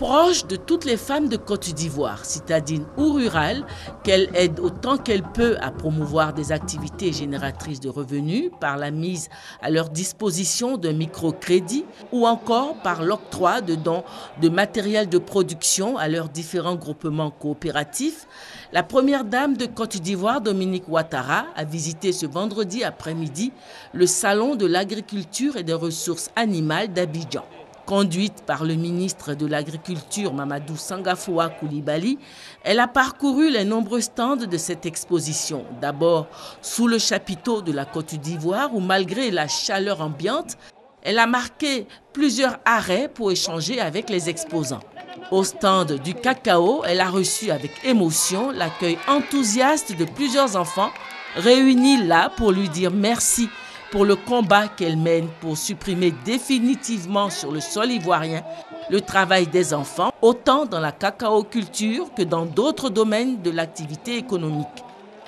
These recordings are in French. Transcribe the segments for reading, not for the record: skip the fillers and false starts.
proche de toutes les femmes de Côte d'Ivoire, citadines ou rurales, qu'elle aide autant qu'elle peut à promouvoir des activités génératrices de revenus par la mise à leur disposition d'un microcrédit ou encore par l'octroi de dons de matériel de production à leurs différents groupements coopératifs. La première dame de Côte d'Ivoire, Dominique Ouattara, a visité ce vendredi après-midi le salon de l'agriculture et des ressources animales d'Abidjan. Conduite par le ministre de l'Agriculture Mamadou Sangafoua Koulibaly, elle a parcouru les nombreux stands de cette exposition. D'abord sous le chapiteau de la Côte d'Ivoire où, malgré la chaleur ambiante, elle a marqué plusieurs arrêts pour échanger avec les exposants. Au stand du cacao, elle a reçu avec émotion l'accueil enthousiaste de plusieurs enfants réunis là pour lui dire merci pour le combat qu'elle mène pour supprimer définitivement sur le sol ivoirien le travail des enfants, autant dans la cacaoculture que dans d'autres domaines de l'activité économique.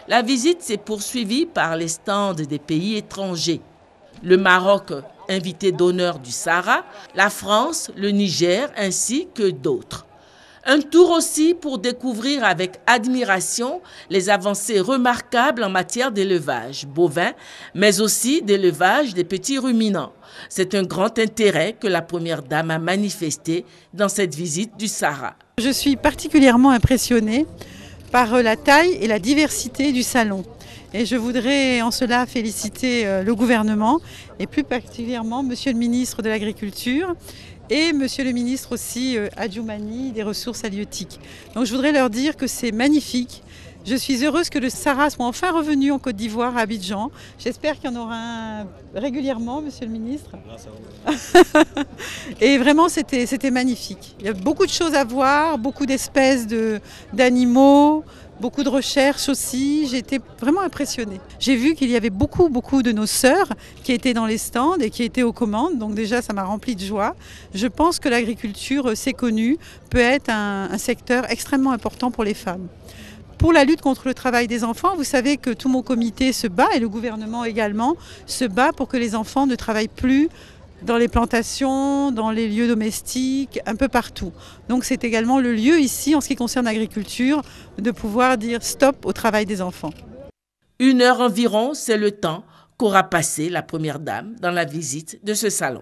La visite s'est poursuivie par les stands des pays étrangers. Le Maroc, invité d'honneur du Sahara, la France, le Niger ainsi que d'autres. Un tour aussi pour découvrir avec admiration les avancées remarquables en matière d'élevage bovin, mais aussi d'élevage des petits ruminants. C'est un grand intérêt que la première dame a manifesté dans cette visite du Sahara. Je suis particulièrement impressionnée par la taille et la diversité du salon. Et je voudrais en cela féliciter le gouvernement et plus particulièrement Monsieur le ministre de l'Agriculture et Monsieur le ministre aussi Adjoumani des Ressources halieutiques. Donc je voudrais leur dire que c'est magnifique. Je suis heureuse que le Sahara soit enfin revenu en Côte d'Ivoire, à Abidjan. J'espère qu'il y en aura un régulièrement, Monsieur le ministre. Grâce à vous. Et vraiment, c'était magnifique. Il y a beaucoup de choses à voir, beaucoup d'espèces d'animaux, beaucoup de recherches aussi. J'ai été vraiment impressionnée. J'ai vu qu'il y avait beaucoup de nos sœurs qui étaient dans les stands et qui étaient aux commandes. Donc déjà, ça m'a rempli de joie. Je pense que l'agriculture, c'est connu, peut être un secteur extrêmement important pour les femmes. Pour la lutte contre le travail des enfants, vous savez que tout mon comité se bat, et le gouvernement également, se bat pour que les enfants ne travaillent plus dans les plantations, dans les lieux domestiques, un peu partout. Donc c'est également le lieu ici, en ce qui concerne l'agriculture, de pouvoir dire stop au travail des enfants. 1 heure environ, c'est le temps qu'aura passé la première dame dans la visite de ce salon.